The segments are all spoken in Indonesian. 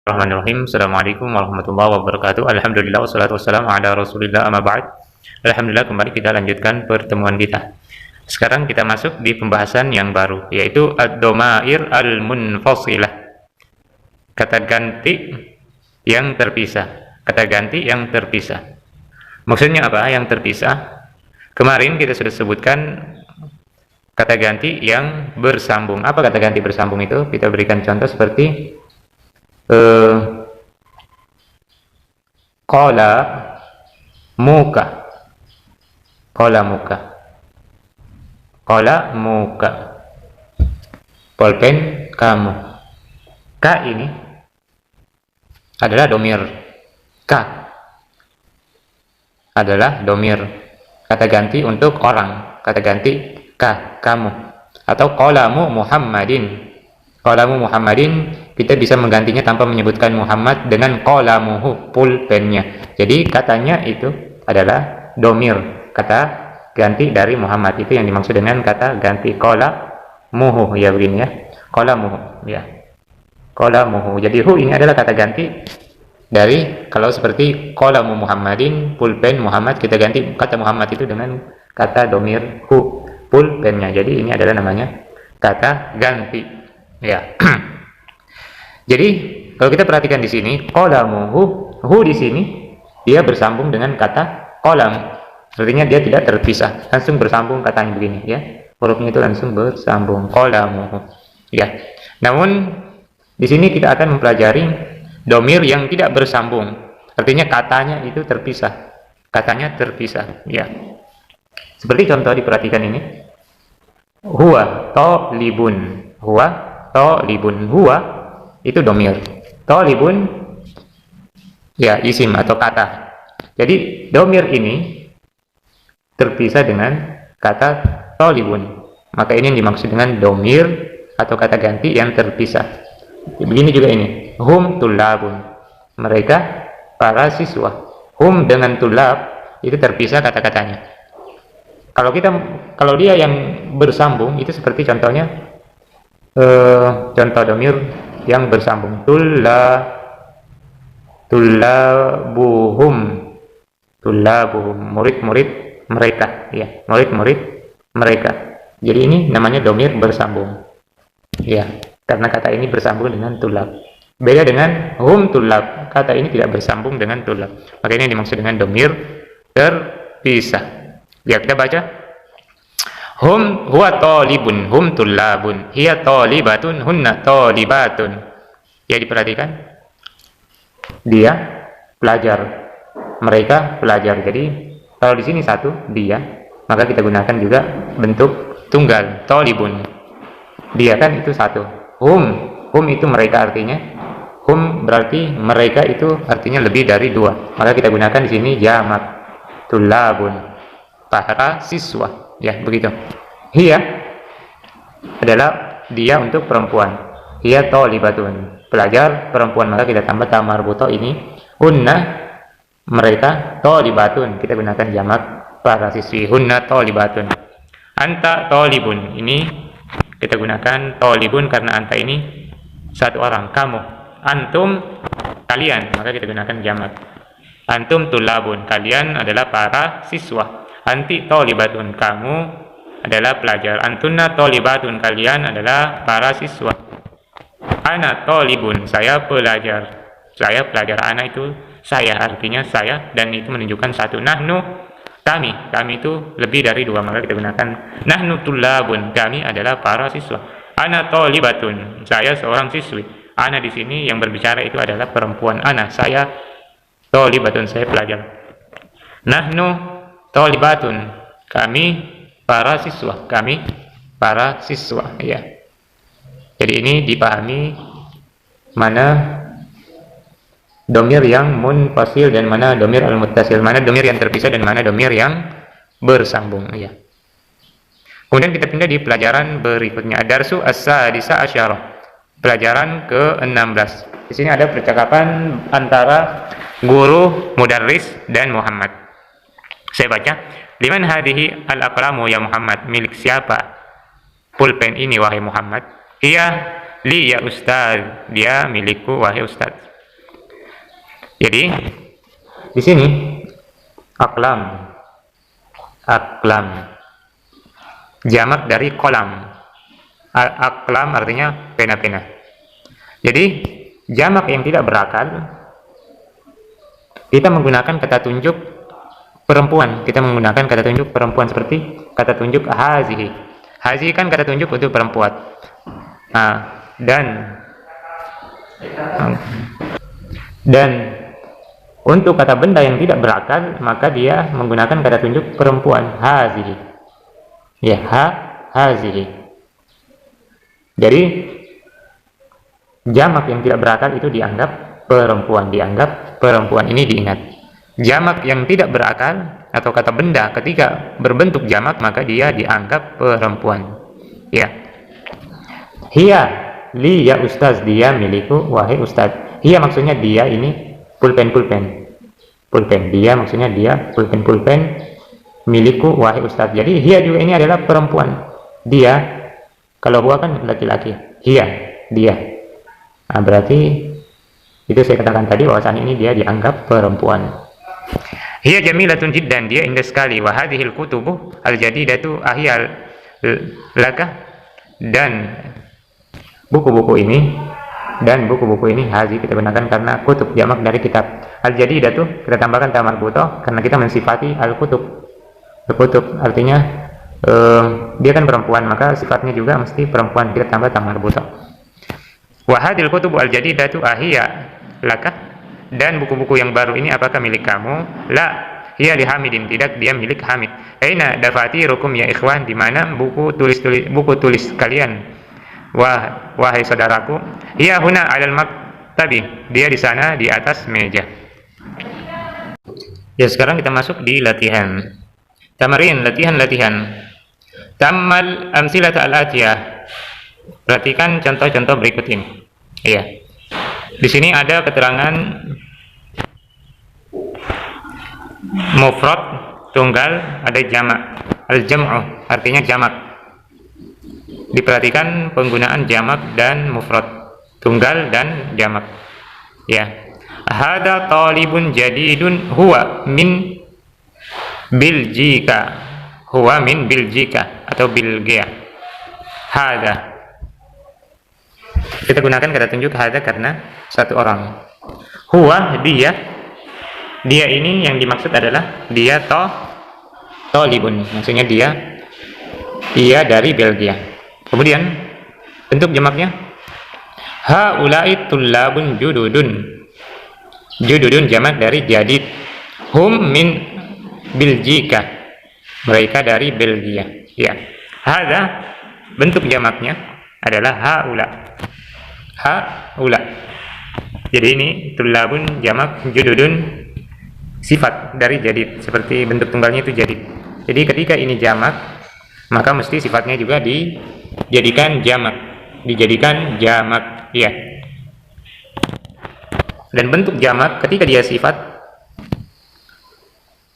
Bismillahirrahmanirrahim. Assalamualaikum warahmatullahi wabarakatuh. Alhamdulillah wassalatu wassalamu ala Rasulillah amma ba'd. Alhamdulillah, kembali kita lanjutkan pertemuan kita. Sekarang kita masuk di pembahasan yang baru, yaitu ad-dhamair al-munfasilah. Kata ganti yang terpisah. Kata ganti yang terpisah. Maksudnya apa yang terpisah? Kemarin kita sudah sebutkan kata ganti yang bersambung. Apa kata ganti bersambung itu? Kita berikan contoh seperti Qala muka. Qala muka. Qala muka. Pulpen kamu. Ka ini adalah domir. Ka adalah domir. Kata ganti untuk orang. Kata ganti ka, kamu. Atau qalamu Muhammadin. Qalamu Muhammadin, kita bisa menggantinya tanpa menyebutkan Muhammad dengan qalamuhu, pulpennya. Jadi katanya itu adalah domir, kata ganti dari Muhammad. Itu yang dimaksud dengan kata ganti qalamuhu, ya begini ya. Qalamuhu, ya. Qalamuhu. Jadi hu ini adalah kata ganti dari, kalau seperti qalamu Muhammadin, pulpen Muhammad, kita ganti kata Muhammad itu dengan kata domir hu, pulpennya. Jadi ini adalah namanya kata ganti. Ya. Jadi kalau kita perhatikan di sini, qalamuhu, hu di sini dia bersambung dengan kata qalam. Artinya dia tidak terpisah, langsung bersambung katanya begini ya. Hurufnya itu langsung bersambung, qalamuhu. Ya. Namun di sini kita akan mempelajari domir yang tidak bersambung. Artinya katanya itu terpisah. Katanya terpisah, ya. Seperti contoh diperhatikan ini. Huwa talibun. Huwa talibun. Huwa itu domir, talibun ya isim atau kata. Jadi domir ini terpisah dengan kata talibun, maka ini yang dimaksud dengan domir atau kata ganti yang terpisah. Begini juga ini, hum tullabun, mereka para siswa. Hum dengan tullab itu terpisah kata-katanya. Kalau dia yang bersambung itu seperti contohnya contoh domir yang bersambung, tullabuhum, murid-murid mereka, ya, murid-murid mereka. Jadi ini namanya domir bersambung, ya, karena kata ini bersambung dengan tullab. Beda dengan hum tullab, kata ini tidak bersambung dengan tullab, maka ini dimaksud dengan domir terpisah. Ya, kita baca. Hum huwa talibun, hum tullabun, hiya talibatun, hunna talibatun. Ya, diperhatikan. Dia pelajar, mereka pelajar. Jadi kalau di sini satu dia, maka kita gunakan juga bentuk tunggal, talibun. Dia kan itu satu. Hum itu mereka artinya. Hum berarti mereka itu artinya lebih dari dua. Maka kita gunakan di sini jamak, tullabun, para siswa. Ya, begitu. Hiya adalah dia untuk perempuan. Hiya talibatun, pelajar perempuan, maka kita tambah ta marbuto ini. Hunna mereka, talibatun kita gunakan jamak para siswi. Hunna talibatun. Anta talibun, ini kita gunakan talibun karena anta ini satu orang, kamu. Antum kalian, maka kita gunakan jamak. Antum tullabun, kalian adalah para siswa. Anti talibatun, kamu adalah pelajar. Antunna talibatun, kalian adalah para siswa. Ana talibun, saya pelajar. Saya pelajar. Ana itu saya, artinya saya, dan itu menunjukkan satu. Nahnu, kami itu lebih dari dua, maka kita gunakan nahnu tullabun, kami adalah para siswa. Ana talibatun, saya seorang siswi. Ana di sini yang berbicara itu adalah perempuan. Ana, saya talibatun, saya pelajar. Nahnu talibatun, kami para siswa, kami para siswa, ya. Jadi ini dipahami mana domir yang munfasil dan mana domir al-muttasil, mana domir yang terpisah dan mana domir yang bersambung, ya. Kemudian kita pindah di pelajaran berikutnya, darsu as-sadisa asyarah, pelajaran ke-16. Di sini ada percakapan antara guru mudarris dan Muhammad. Saya baca, liman hadhihi al-aqlamu ya Muhammad, milik siapa pulpen ini wahai Muhammad? Iya li ya ustaz, dia milikku wahai ustaz. Jadi di sini aklam, jamak dari kolam. Aklam artinya pena-pena. Jadi jamak yang tidak berakal, kita menggunakan kata tunjuk perempuan. Kita menggunakan kata tunjuk perempuan seperti kata tunjuk hazihi. Hazihi kan kata tunjuk untuk perempuan. Dan untuk kata benda yang tidak berakal, maka dia menggunakan kata tunjuk perempuan, hazihi. Ya, hazihi. Jadi jamak yang tidak berakal itu dianggap perempuan, ini diingat. Jamak yang tidak berakal atau kata benda ketika berbentuk jamak maka dia dianggap perempuan. Ya. Hiya li ya ustaz, dia milikku wahai ustaz. Hiya maksudnya dia, ini pulpen. Dia maksudnya dia pulpen milikku wahai ustaz. Jadi hiya juga ini adalah perempuan. Dia, kalau huwa kan laki-laki. Hiya, dia. Berarti itu saya katakan tadi bahwasanya ini dia dianggap perempuan. Hiya jamilatun jiddan, dia indah sekali. Wa hadhil kutubu al-jadidatu ahiyal laka, dan buku-buku ini hazi kita gunakan karena kutub, jamak dari kitab. Al-jadidatu kita tambahkan ta marbutoh karena kita mensifati al-kutub. Al-kutub artinya dia kan perempuan, maka sifatnya juga mesti perempuan, kita tambah ta marbutoh. Wa hadhil kutubu al-jadidatu ahiya laka, dan buku-buku yang baru ini apakah milik kamu? La hiya li Hamidin, tidak, dia milik Hamid. Aina dafatirukum ya ikhwan, di mana buku tulis kalian wahai saudaraku? Hiya huna 'alal maktabi, dia di sana di atas meja. Ya, sekarang kita masuk di latihan. Tamarin, latihan. Tamal amsilata al-atiyah. Perhatikan contoh-contoh berikut ini. Iya. Di sini ada keterangan mufrad, tunggal, ada jamak. Al-jam'u artinya jamak. Diperhatikan penggunaan jamak dan mufrad, tunggal dan jamak. Ya. Hada talibun jadidun huwa min Biljika. Huwa min Biljika atau Belgia. Hada. Kita gunakan kata tunjuk hada karena satu orang. Huwa, dia. Dia ini yang dimaksud adalah dia talibun. Maksudnya dia dari Belgia. Kemudian bentuk jamaknya haula'i tullabun jududun. Jududun jamak dari jadid. Hum min Biljika. Mereka dari Belgia. Ya. Hada bentuk jamaknya adalah haula. Jadi ini tullabun jamak, jududun sifat dari jadid, seperti bentuk tunggalnya itu jadid. Jadi ketika ini jamak, maka mesti sifatnya juga dijadikan jamak. Ya. Dan bentuk jamak ketika dia sifat,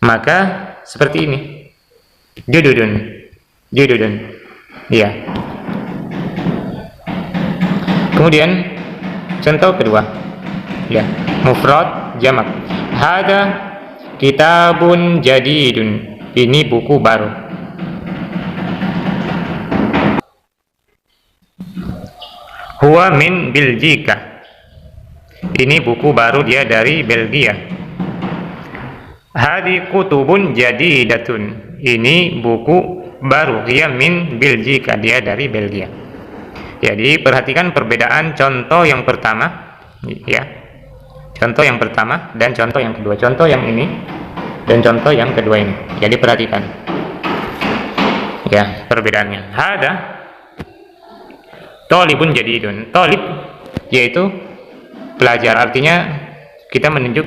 maka seperti ini. Jududun. Iya. Kemudian contoh kedua. Ya, mufrad jamak. Hada kitabun jadidun. Ini buku baru. Huwa min Biljika. Ini buku baru, dia dari Belgia. Hadi kutubun jadidatun. Ini buku baru, dia min Biljika, dia dari Belgia. Jadi perhatikan perbedaan contoh yang pertama, ya. Contoh yang pertama dan contoh yang kedua. Contoh yang ini dan contoh yang kedua ini. Jadi perhatikan. Ya, perbedaannya. Hada talibun jadidun. Talib yaitu pelajar, artinya kita menunjuk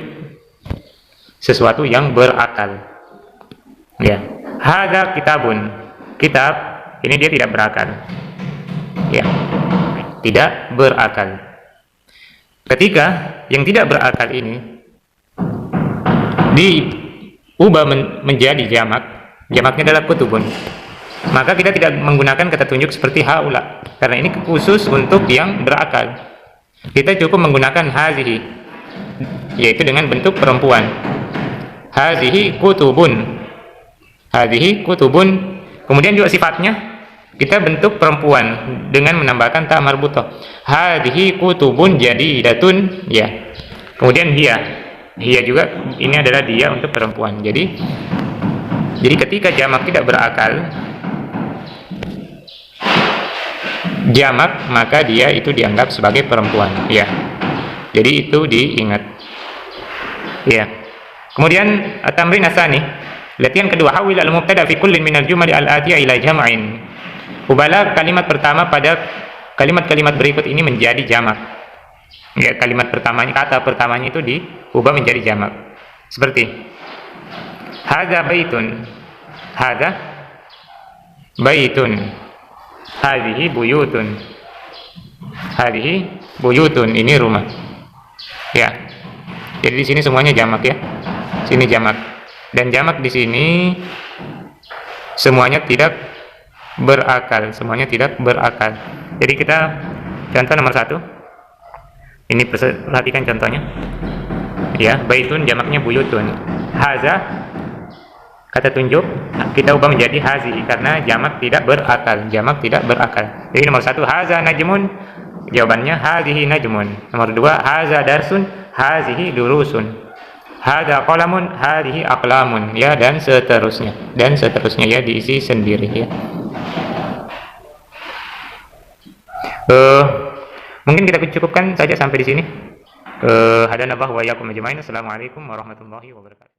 sesuatu yang berakal. Ya. Hada kitabun. Kitab ini dia tidak berakal. Ya. Tidak berakal. Ketika yang tidak berakal ini diubah menjadi jamak, jamaknya adalah kutubun, maka kita tidak menggunakan kata tunjuk seperti haula, karena ini khusus untuk yang berakal. Kita cukup menggunakan hazihi. yaitu dengan bentuk perempuan. Hazihi kutubun. Hazihi kutubun. Kemudian juga sifatnya kita bentuk perempuan dengan menambahkan ta marbutah. Hazihi kutubun jadidatun, ya. Kemudian hiya juga ini adalah dia untuk perempuan. Jadi ketika jamak tidak berakal, jamak, maka dia itu dianggap sebagai perempuan, ya. Jadi itu diingat, ya. Kemudian tamrin asani, latihan kedua, hawil al-mubtada fi kullin min al-jumal al-atiyah ila jam'in. Ubahlah kalimat pertama pada kalimat-kalimat berikut ini menjadi jamak. Ya, kalimat pertamanya, kata pertamanya itu diubah menjadi jamak. Seperti hadza baitun. Hadza baitun. Hadhihi buyutun. Hadhihi buyutun, ini rumah. Ya. Jadi di sini semuanya jamak, ya. Sini jamak. Dan jamak di sini semuanya tidak berakal, semuanya tidak berakal. Jadi kita contoh nomor 1. Ini perhatikan contohnya. Ya, baitun jamaknya buyutun. Haza kata tunjuk kita ubah menjadi hazi karena jamak tidak berakal. Jamak tidak berakal. Jadi nomor 1 haza najmun, jawabannya hazihi najmun. Nomor 2 haza darsun, hazihi durusun. Hadza qalamun, hadhihi aqlamun, ya, dan seterusnya. Dan seterusnya, ya, diisi sendiri, ya. Mungkin kita cukupkan saja sampai di sini. Hadanallahu wa iyyakum ajmain. Assalamualaikum warahmatullahi wabarakatuh.